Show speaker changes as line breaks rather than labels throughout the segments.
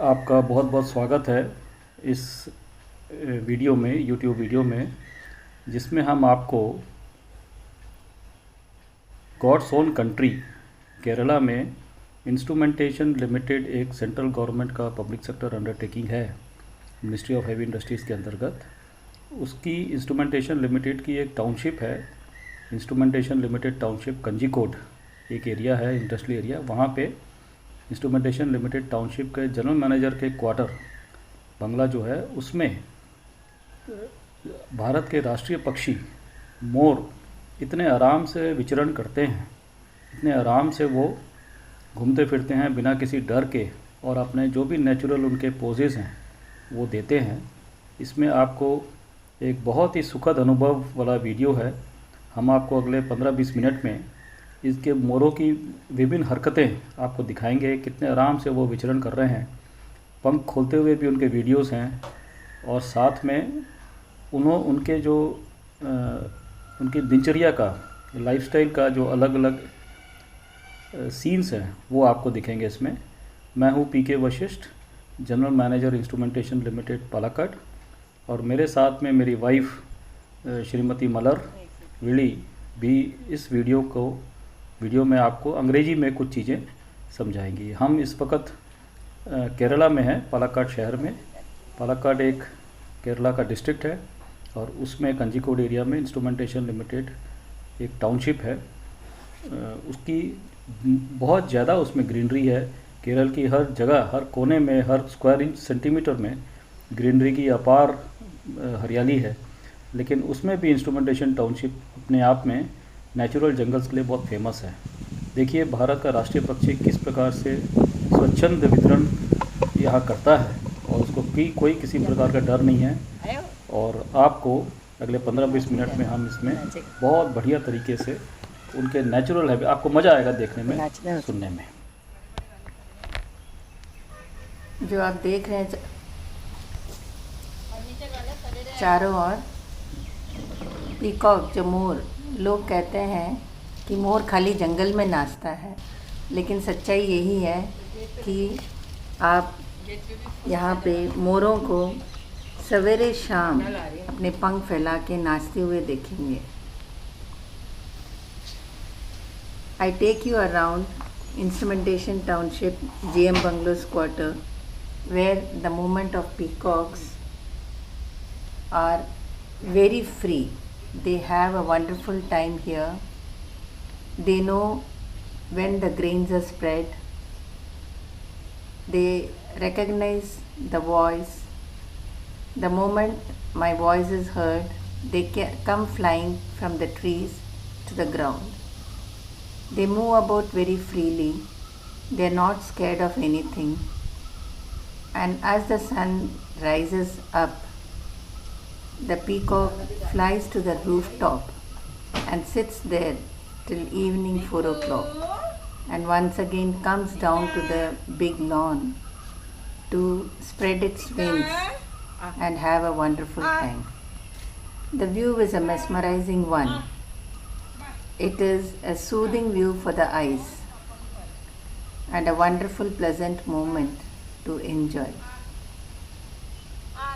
आपका बहुत बहुत स्वागत है इस वीडियो में, यूट्यूब वीडियो में, जिसमें हम आपको गॉड्स ओन कंट्री केरला में इंस्ट्रूमेंटेशन लिमिटेड एक सेंट्रल गवर्नमेंट का पब्लिक सेक्टर अंडरटेकिंग है, मिनिस्ट्री ऑफ हैवी इंडस्ट्रीज़ के अंतर्गत। उसकी इंस्ट्रूमेंटेशन लिमिटेड की एक टाउनशिप है, इंस्ट्रूमेंटेशन लिमिटेड टाउनशिप कंजीकोट एक एरिया है, इंडस्ट्रियल एरिया। वहाँ पे इंस्ट्रूमेंटेशन लिमिटेड टाउनशिप के जनरल मैनेजर के क्वार्टर बंगला जो है, उसमें भारत के राष्ट्रीय पक्षी मोर इतने आराम से विचरण करते हैं, इतने आराम से वो घूमते फिरते हैं बिना किसी डर के, और अपने जो भी नेचुरल उनके पोजेज़ हैं वो देते हैं। इसमें आपको एक बहुत ही सुखद अनुभव वाला वीडियो है। हम आपको अगले 15-20 मिनट में इसके मोरों की विभिन्न हरकतें आपको दिखाएंगे, कितने आराम से वो विचरण कर रहे हैं। पंख खोलते हुए भी उनके वीडियोस हैं, और साथ में उनके जो उनकी दिनचर्या का, लाइफस्टाइल का जो अलग अलग सीन्स हैं वो आपको दिखेंगे इसमें। मैं हूँ PK Vashishth, general manager instrumentation limited Palakkad, और मेरे साथ में मेरी वाइफ श्रीमती मलर विली भी इस वीडियो में आपको अंग्रेजी में कुछ चीज़ें समझाएंगी। हम इस वक्त केरला में हैं, पालाकाड शहर में। पालाकाड एक केरला का डिस्ट्रिक्ट है, और उसमें कंजीकोड एरिया में इंस्ट्रूमेंटेशन लिमिटेड एक टाउनशिप है। उसकी बहुत ज़्यादा उसमें ग्रीनरी है। केरल की हर जगह, हर कोने में, हर स्क्वायर इंच सेंटीमीटर में ग्रीनरी की अपार हरियाली है। लेकिन उसमें भी इंस्ट्रूमेंटेशन टाउनशिप अपने आप में नेचुरल जंगल्स के लिए बहुत फेमस है। देखिए भारत का राष्ट्रीय पक्षी किस प्रकार से स्वच्छंद वितरण यहाँ करता है, और उसको भी कोई किसी प्रकार का डर नहीं है। और आपको अगले 15-20 मिनट में हम इसमें बहुत बढ़िया तरीके से उनके नेचुरल है, आपको मज़ा आएगा देखने में, सुनने में।
जो आप देख रहे हैं चारों ओर पीकॉक, जो मोर, लोग कहते हैं कि मोर खाली जंगल में नाचता है, लेकिन सच्चाई यही है कि आप यहाँ पे मोरों को सवेरे शाम अपने पंख फैला के नाचते हुए देखेंगे। I take you around instrumentation township GM Bungalows quarter, where the movement of peacocks are very free. They have a wonderful time here. They know when the grains are spread. They recognize the voice. The moment my voice is heard, they come flying from the trees to the ground. They move about very freely. They are not scared of anything. And as the sun rises up, the peacock flies to the rooftop and sits there till evening 4 o'clock, and once again comes down to the big lawn to spread its wings and have a wonderful time. The view is a mesmerizing one. It is a soothing view for the eyes and a wonderful, pleasant moment to enjoy.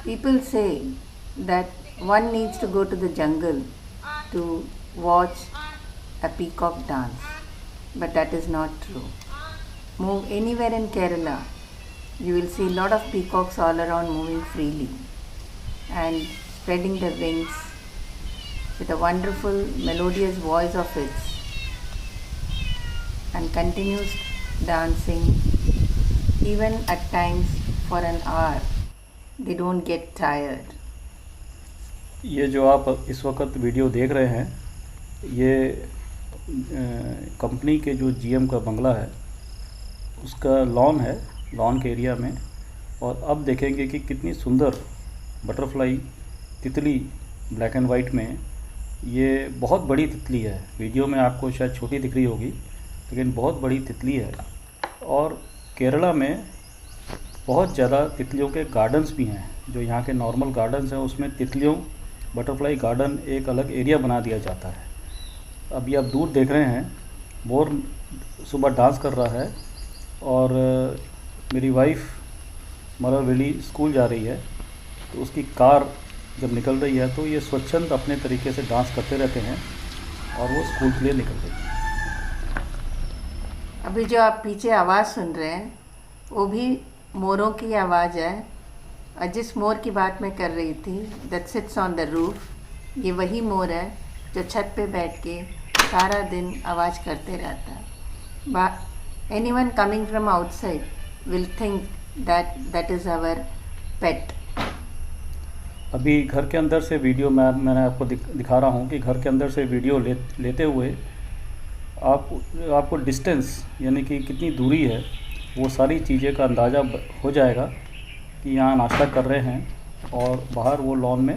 People say that one needs to go to the jungle to watch a peacock dance, but that is not true. Move anywhere in Kerala, you will see a lot of peacocks all around moving freely and spreading their wings with a wonderful melodious voice of its, and continues dancing even at times for an hour. They don't get tired.
ये जो आप इस वक्त video देख रहे हैं, ये company के जो GM का बंगला है उसका लॉन है, लॉन के एरिया में। और अब देखेंगे कि कितनी सुंदर बटरफ्लाई तितली ब्लैक एंड वाइट में, ये बहुत बड़ी तितली है। वीडियो में आपको शायद छोटी दिख रही होगी, लेकिन बहुत बड़ी तितली है। और केरला में बहुत ज़्यादा तितलियों के गार्डन्स भी हैं। जो यहाँ के नॉर्मल गार्डन्स हैं उसमें तितलियों, बटरफ्लाई गार्डन एक अलग एरिया बना दिया जाता है। अभी आप दूर देख रहे हैं मोर सुबह डांस कर रहा है, और मेरी वाइफ मलर वेली स्कूल जा रही है तो उसकी कार जब निकल रही है तो ये स्वच्छंद अपने तरीके से डांस करते रहते हैं और वो स्कूल के लिए निकल रही है।
अभी जो आप पीछे आवाज़ सुन रहे हैं वो भी मोरों की आवाज़ है, और जिस मोर की बात मैं कर रही थी, that sits on the roof, ये वही मोर है जो छत पे बैठ के सारा दिन आवाज़ करते रहता है। Anyone coming from outside will think that is our pet.
अभी घर के अंदर से वीडियो मैंने आपको दिखा रहा हूँ कि घर के अंदर से वीडियो लेते हुए आपको डिस्टेंस यानी कि कितनी दूरी है वो सारी चीज़ें का अंदाज़ा हो जाएगा कि यहाँ नाश्ता कर रहे हैं और बाहर वो लॉन में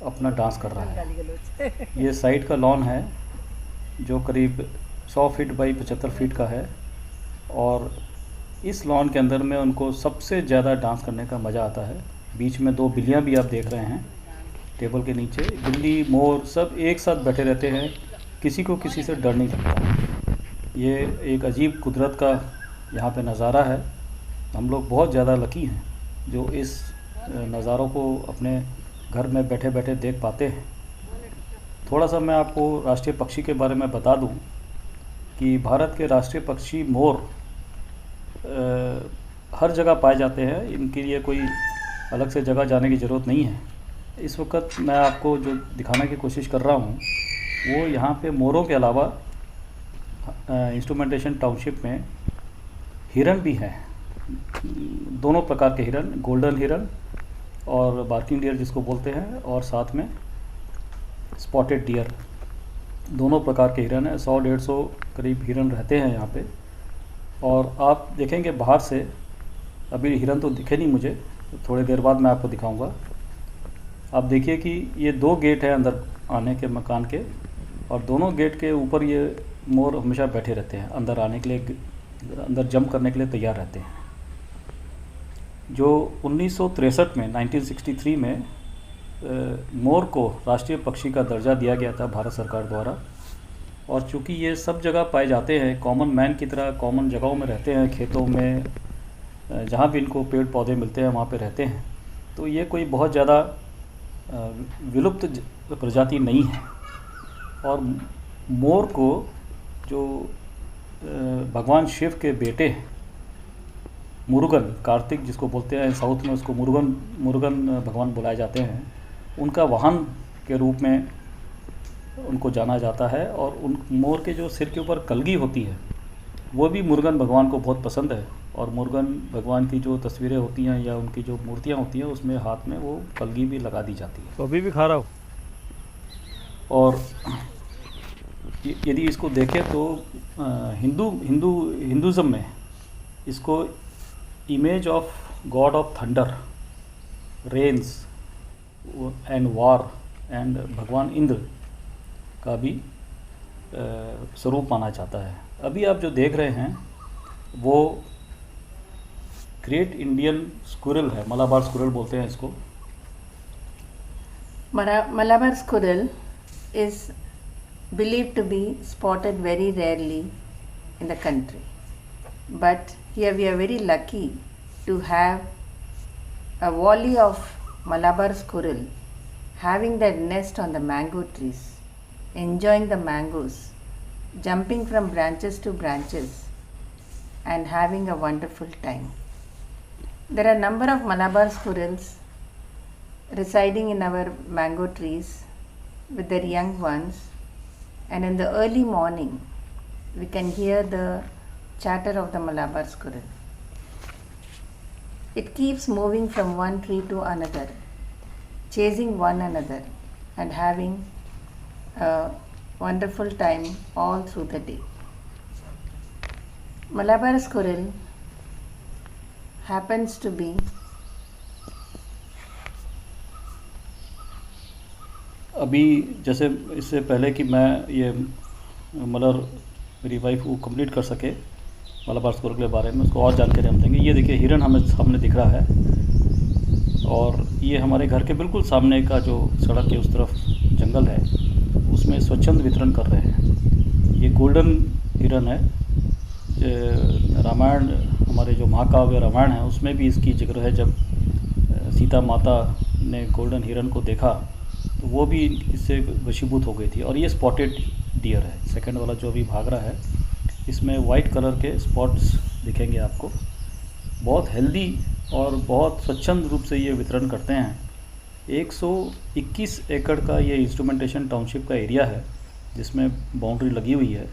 अपना डांस कर रहा है। ये साइड का लॉन है जो करीब 100 फीट बाई 75 फीट का है और इस लॉन के अंदर में उनको सबसे ज़्यादा डांस करने का मज़ा आता है। बीच में 2 बिल्लियाँ भी आप देख रहे हैं टेबल के नीचे। बिल्ली मोर सब एक साथ बैठे रहते हैं, किसी को किसी से डर नहीं लगता। ये एक अजीब कुदरत का यहाँ पे नज़ारा है। हम लोग बहुत ज़्यादा लकी हैं जो इस नज़ारों को अपने घर में बैठे बैठे देख पाते हैं। थोड़ा सा मैं आपको राष्ट्रीय पक्षी के बारे में बता दूं कि भारत के राष्ट्रीय पक्षी मोर हर जगह पाए जाते हैं। इनके लिए कोई अलग से जगह जाने की ज़रूरत नहीं है। इस वक्त मैं आपको जो दिखाने की कोशिश कर रहा हूँ वो यहाँ पे मोरों के अलावा इंस्ट्रूमेंटेशन टाउनशिप में हिरन भी हैं। दोनों प्रकार के हिरन, गोल्डन हिरन और बार्किंग डियर जिसको बोलते हैं, और साथ में स्पॉटेड डियर, दोनों प्रकार के हिरन हैं। 100-150 करीब हिरन रहते हैं यहाँ पे। और आप देखेंगे बाहर से, अभी हिरन तो दिखे नहीं मुझे, थोड़ी देर बाद मैं आपको दिखाऊंगा। आप देखिए कि ये 2 गेट हैं अंदर आने के मकान के, और दोनों गेट के ऊपर ये मोर हमेशा बैठे रहते हैं, अंदर आने के लिए, अंदर जंप करने के लिए तैयार रहते हैं। जो 1963 में 1963 में मोर को राष्ट्रीय पक्षी का दर्जा दिया गया था भारत सरकार द्वारा। और चूँकि ये सब जगह पाए जाते हैं, कॉमन मैन की तरह कॉमन जगहों में रहते हैं, खेतों में, जहाँ भी इनको पेड़ पौधे मिलते हैं वहाँ पे रहते हैं, तो ये कोई बहुत ज़्यादा विलुप्त प्रजाति नहीं है। और मोर को जो भगवान शिव के बेटे मुरुगन, कार्तिक जिसको बोलते हैं, साउथ में उसको मुरुगन भगवान बुलाए जाते हैं, उनका वाहन के रूप में उनको जाना जाता है। और उन मोर के जो सिर के ऊपर कलगी होती है वो भी मुरुगन भगवान को बहुत पसंद है। और मुरुगन भगवान की जो तस्वीरें होती हैं या उनकी जो मूर्तियाँ होती हैं उसमें हाथ में वो कलगी भी लगा दी जाती है।
तो अभी भी खा रहा हूँ।
और यदि इसको देखें तो हिंदुज़म में इसको image of god of thunder, rains and war and भगवान इंद्र का भी स्वरूप माना जाता है। अभी आप जो देख रहे हैं वो ग्रेट इंडियन स्क्विरल है, मलाबार स्क्विरल बोलते हैं इसको।
Malabar squirrel is believed to be spotted very rarely in the country, but here we are very lucky to have a volley of Malabar squirrel having their nest on the mango trees, enjoying the mangoes, jumping from branches to branches and having a wonderful time. There are a number of Malabar squirrels residing in our mango trees with their young ones, and in the early morning we can hear the chatter of the Malabar squirrel. It keeps moving from one tree to another, chasing one another and having a wonderful time all through the day. Malabar squirrel happens to be
अभी जैसे इससे पहले कि मैं ये मलर मेरी wife वो complete कर सके मलाबार स्क्विरल के बारे में, उसको और जानकारी हम देंगे। ये देखिए हिरन हमें सामने दिख रहा है, और ये हमारे घर के बिल्कुल सामने का जो सड़क के उस तरफ जंगल है उसमें स्वच्छंद वितरण कर रहे हैं। ये गोल्डन हिरन है। रामायण हमारे जो महाकाव्य रामायण है उसमें भी इसकी जिक्र है। जब सीता माता ने गोल्डन हिरन को देखा तो वो भी इससे वशीभूत हो गई थी। और ये स्पॉटेड डियर है, सेकंड वाला जो अभी भाग रहा है, इसमें वाइट कलर के स्पॉट्स दिखेंगे आपको। बहुत हेल्दी और बहुत स्वच्छंद रूप से ये वितरण करते हैं। 121 एकड़ का ये इंस्ट्रूमेंटेशन टाउनशिप का एरिया है, जिसमें बाउंड्री लगी हुई है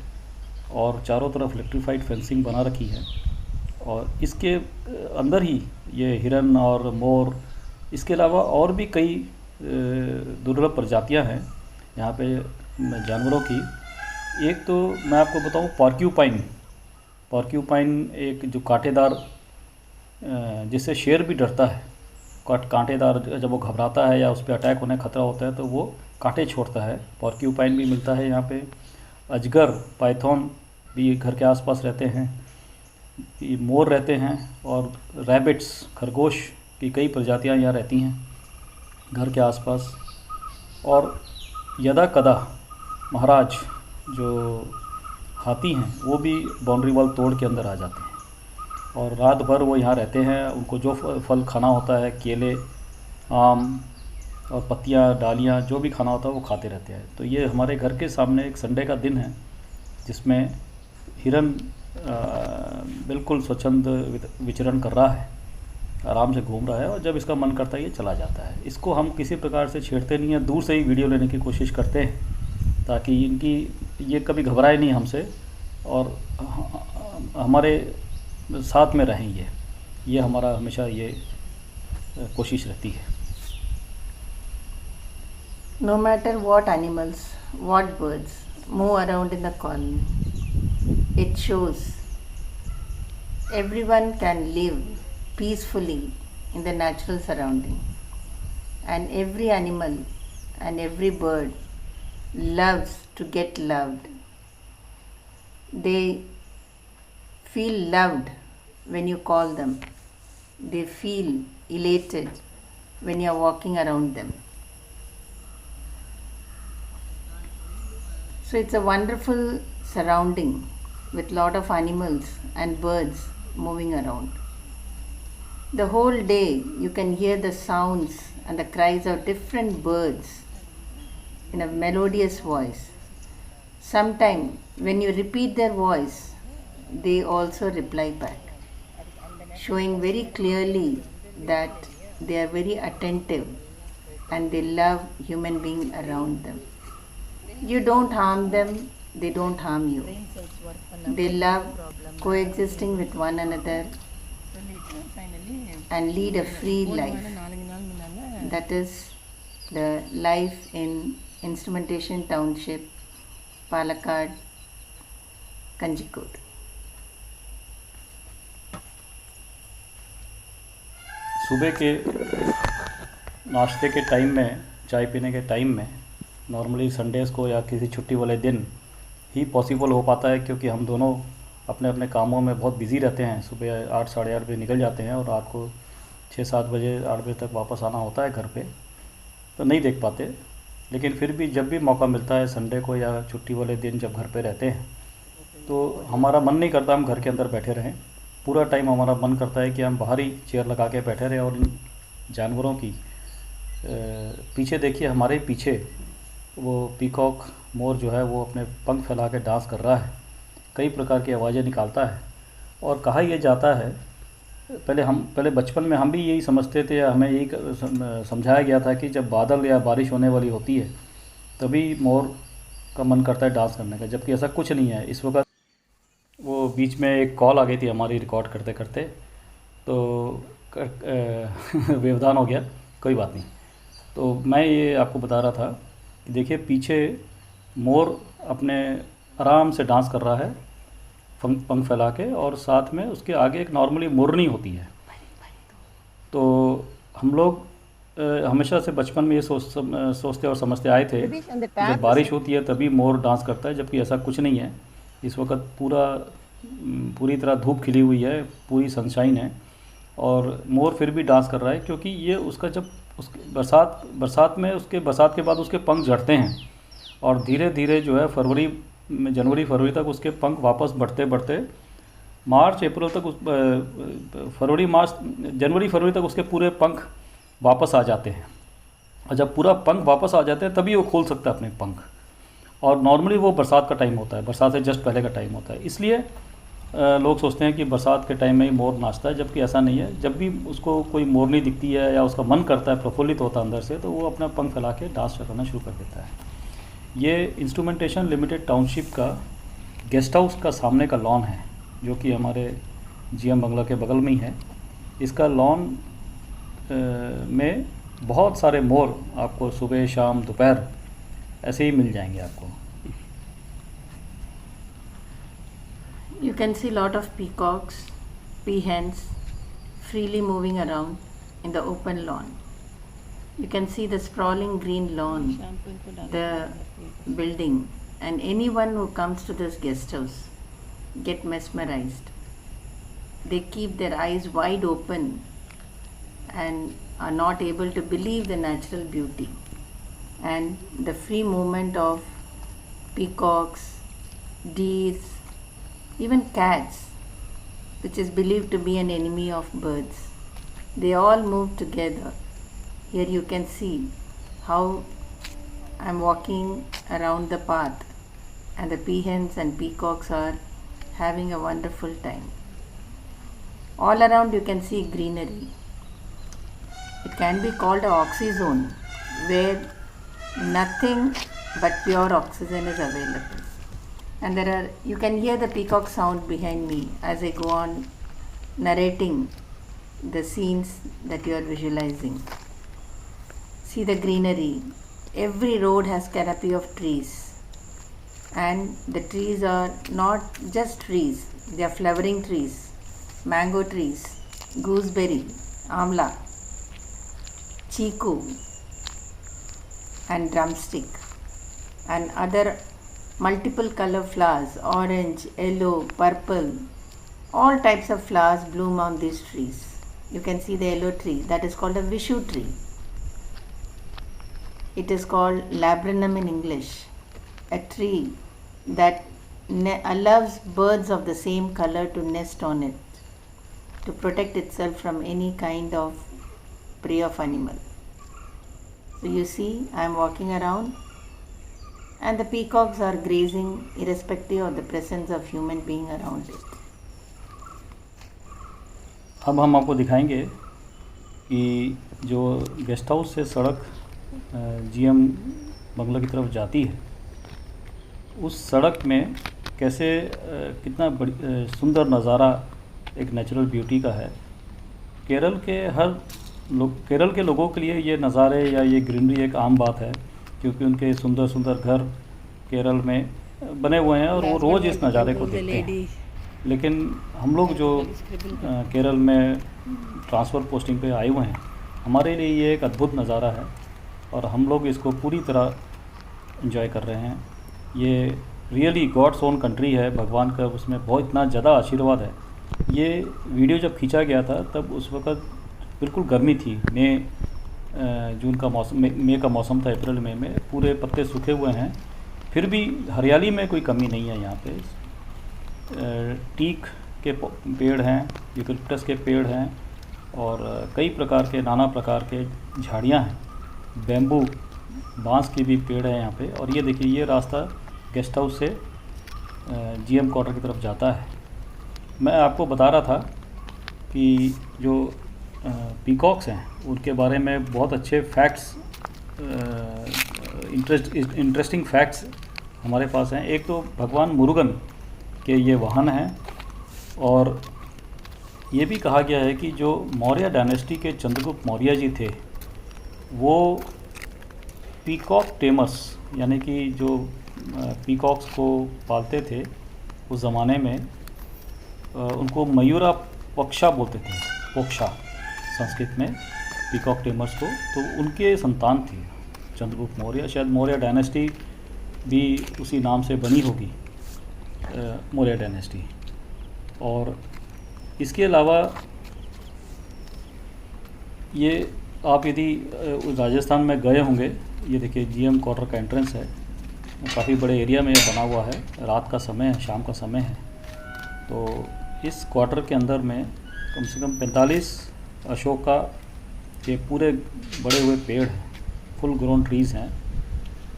और चारों तरफ इलेक्ट्रीफाइड फेंसिंग बना रखी है। और इसके अंदर ही ये हिरन और मोर, इसके अलावा और भी कई दुर्लभ प्रजातियां हैं यहाँ पे जानवरों की। एक तो मैं आपको बताऊँ, पॉर्क्यूपाइन एक जो कांटेदार, जिससे शेर भी डरता है। कांटेदार, जब वो घबराता है या उस पर अटैक होने खतरा होता है तो वो कांटे छोड़ता है। पॉर्क्यूपाइन भी मिलता है यहाँ पे। अजगर, पाइथन भी घर के आसपास रहते हैं। ये मोर रहते हैं और रैबिट्स, खरगोश की कई प्रजातियाँ यहाँ रहती हैं घर के आसपास। और यदा कदा महाराज जो हाथी हैं वो भी बाउंड्री वॉल तोड़ के अंदर आ जाते हैं और रात भर वो यहाँ रहते हैं। उनको जो फल खाना होता है, केले, आम और पत्तियाँ, डालियाँ, जो भी खाना होता है वो खाते रहते हैं। तो ये हमारे घर के सामने एक संडे का दिन है जिसमें हिरन बिल्कुल स्वच्छंद विचरण कर रहा है, आराम से घूम रहा है। और जब इसका मन करता है ये चला जाता है। इसको हम किसी प्रकार से छेड़ते नहीं हैं, दूर से ही वीडियो लेने की कोशिश करते हैं ताकि ये कभी घबराए नहीं हमसे और हमारे साथ में रहें। ये हमारा हमेशा ये कोशिश रहती है।
No matter what animals, what birds move around in the colony, it shows everyone can live peacefully in the natural surrounding, and every animal and every bird loves to get loved. They feel loved when you call them. They feel elated when you are walking around them. So it's a wonderful surrounding with lot of animals and birds moving around. The whole day you can hear the sounds and the cries of different birds in a melodious voice. Sometimes when you repeat their voice, they also reply back, showing very clearly that they are very attentive and they love human being around them. You don't harm them, they don't harm you. They love coexisting with one another and lead a free life. That is the life in Instrumentation Township, Palakkad, Kanjikode.
सुबह के नाश्ते के time में, चाय पीने के time में, normally Sundays को या किसी छुट्टी वाले दिन ही पॉसिबल हो पाता है, क्योंकि हम दोनों अपने अपने कामों में बहुत बिज़ी रहते हैं। सुबह 8 साढ़े 8 बजे निकल जाते हैं और रात को 6-7 बजे 8 बजे तक वापस आना होता है घर पे, तो नहीं देख पाते। लेकिन फिर भी जब भी मौका मिलता है संडे को या छुट्टी वाले दिन जब घर पे रहते हैं, तो हमारा मन नहीं करता हम घर के अंदर बैठे रहें। पूरा टाइम हमारा मन करता है कि हम बाहर ही चेयर लगा के बैठे रहें और इन जानवरों की पीछे देखिए, हमारे पीछे वो पीकॉक मोर जो है वो अपने पंख फैला के डांस कर रहा है, कई प्रकार की आवाज़ें निकालता है। और कहा यह जाता है, पहले बचपन में हम भी यही समझते थे, हमें यही समझाया गया था कि जब बादल या बारिश होने वाली होती है तभी मोर का मन करता है डांस करने का, जबकि ऐसा कुछ नहीं है। इस वक्त वो बीच में एक कॉल आ गई थी हमारी रिकॉर्ड करते करते, तो व्यवधान हो गया, कोई बात नहीं। तो मैं ये आपको बता रहा था कि देखिए पीछे मोर अपने आराम से डांस कर रहा है पंख फैला के, और साथ में उसके आगे एक नॉर्मली मोरनी होती है। तो हम लोग हमेशा से बचपन में ये सोचते और समझते आए थे जब बारिश होती है तभी मोर डांस करता है, जबकि ऐसा कुछ नहीं है। इस वक्त पूरी तरह धूप खिली हुई है, पूरी सनशाइन है और मोर फिर भी डांस कर रहा है, क्योंकि ये उसका जब उसके बरसात के बाद उसके पंख झड़ते हैं और धीरे धीरे जो है जनवरी फरवरी तक उसके पंख वापस बढ़ते मार्च अप्रैल तक फरवरी मार्च जनवरी फरवरी तक उसके पूरे पंख वापस आ जाते हैं, और जब पूरा पंख वापस आ जाते हैं तभी वो खोल सकता है अपने पंख। और नॉर्मली वो बरसात का टाइम होता है, बरसात से जस्ट पहले का टाइम होता है। इसलिए लोग सोचते हैं कि बरसात के टाइम में ही मोर नाचता है, जबकि ऐसा नहीं है। जब भी उसको कोई मोरनी दिखती है या उसका मन करता है, प्रफुल्लित होता है अंदर से, तो वो अपना पंख फैला के डांस करना शुरू कर देता है। ये इंस्ट्रूमेंटेशन लिमिटेड टाउनशिप का गेस्ट हाउस का सामने का लॉन है, जो कि हमारे जीएम बंगला के बगल में ही है। इसका लॉन में बहुत सारे मोर आपको सुबह शाम दोपहर ऐसे ही मिल जाएंगे आपको।
You can see lot of peacocks, peahens freely moving around in the open lawn. You can see the sprawling green lawn, the building, and anyone who comes to this guest house get mesmerized. They keep their eyes wide open and are not able to believe the natural beauty and the free movement of peacocks, deers, even cats, which is believed to be an enemy of birds. They all move together. Here you can see how I'm walking around the path and the peahens and peacocks are having a wonderful time. All around you can see greenery. It can be called an oxyzone, where nothing but pure oxygen is available. And you can hear the peacock sound behind me as I go on narrating the scenes that you are visualizing. See the greenery. Every road has canopy of trees, and the trees are not just trees, they are flowering trees, mango trees, gooseberry, amla, chiku and drumstick, and other multiple color flowers, orange, yellow, purple, all types of flowers bloom on these trees. You can see the yellow tree, that is called a Vishu tree. It is called laburnum in English, a tree that allows birds of the same color to nest on it to protect itself from any kind of prey of animal. So you see, I am walking around and the peacocks are grazing irrespective of the presence of human being around it.
अब हम आपको दिखाएंगे कि जो guest house से सड़क GM बंगला की तरफ जाती है, उस सड़क में कैसे कितना सुंदर नज़ारा एक नेचुरल ब्यूटी का है। केरल के लोगों के लिए ये नज़ारे या ये ग्रीनरी एक आम बात है, क्योंकि उनके सुंदर सुंदर घर केरल में बने हुए हैं और वो रोज़ इस नज़ारे को देखते हैं। लेकिन हम लोग जो केरल में ट्रांसफ़र पोस्टिंग पे आए हुए हैं, हमारे लिए ये एक अद्भुत नज़ारा है और हम लोग इसको पूरी तरह एंजॉय कर रहे हैं। ये रियली गॉड्स ओन कंट्री है, भगवान का उसमें बहुत इतना ज़्यादा आशीर्वाद है। ये वीडियो जब खींचा गया था तब उस वक़्त बिल्कुल गर्मी थी, जून का मौसम, मई का मौसम था, अप्रैल मई में पूरे पत्ते सूखे हुए हैं, फिर भी हरियाली में कोई कमी नहीं है। यहाँ पे टीक के पेड़ हैं, यूकलिप्टस के पेड़ हैं और कई प्रकार के नाना प्रकार के झाड़ियाँ हैं, बैम्बू बांस के भी पेड़ हैं यहाँ पे। और ये देखिए, ये रास्ता गेस्ट हाउस से जीएम क्वार्टर की तरफ जाता है। मैं आपको बता रहा था कि जो पीकॉक्स हैं उनके बारे में बहुत अच्छे फैक्ट्स, इंटरेस्टिंग फैक्ट्स हमारे पास हैं। एक तो भगवान मुरुगन के ये वाहन हैं और ये भी कहा गया है कि जो मौर्य डायनेस्टी के चंद्रगुप्त मौर्य जी थे, वो पीकॉक टेमर्स यानी कि जो पीकॉक्स को पालते थे उस ज़माने में, उनको मयूरा पक्षा बोलते थे, पोक्षा संस्कृत में पीकॉक टेमर्स को। तो उनके संतान थे चंद्रगुप्त मौर्य, शायद मौर्य डायनेस्टी भी उसी नाम से बनी होगी, मौर्य डायनेस्टी। और इसके अलावा ये आप यदि राजस्थान में गए होंगे, ये देखिए जीएम क्वार्टर का एंट्रेंस है, काफ़ी बड़े एरिया में बना हुआ है, रात का समय है, शाम का समय है। तो इस क्वार्टर के अंदर में कम से कम 45 अशोका के पूरे बड़े हुए पेड़ हैं, फुल ग्रोन ट्रीज़ हैं।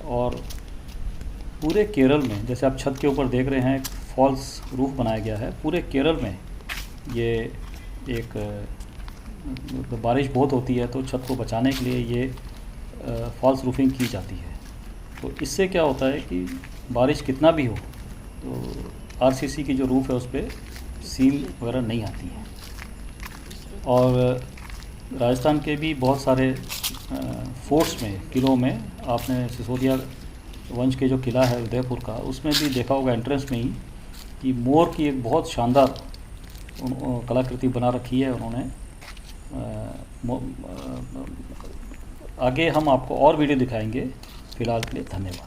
और पूरे केरल में, जैसे आप छत के ऊपर देख रहे हैं, एक फॉल्स रूफ बनाया गया है। पूरे केरल में ये एक बारिश बहुत होती है तो छत को बचाने के लिए ये फॉल्स रूफिंग की जाती है। तो इससे क्या होता है कि बारिश कितना भी हो तो आरसीसी की जो रूफ़ है उस पर सील वगैरह नहीं आती है। और राजस्थान के भी बहुत सारे फोर्ट्स में, किलों में, आपने सिसोदिया वंश के जो किला है उदयपुर का, उसमें भी देखा होगा एंट्रेंस में ही कि मोर की एक बहुत शानदार कलाकृति बना रखी है उन्होंने। आगे हम आपको और वीडियो दिखाएंगे। फ़िलहाल के लिए धन्यवाद।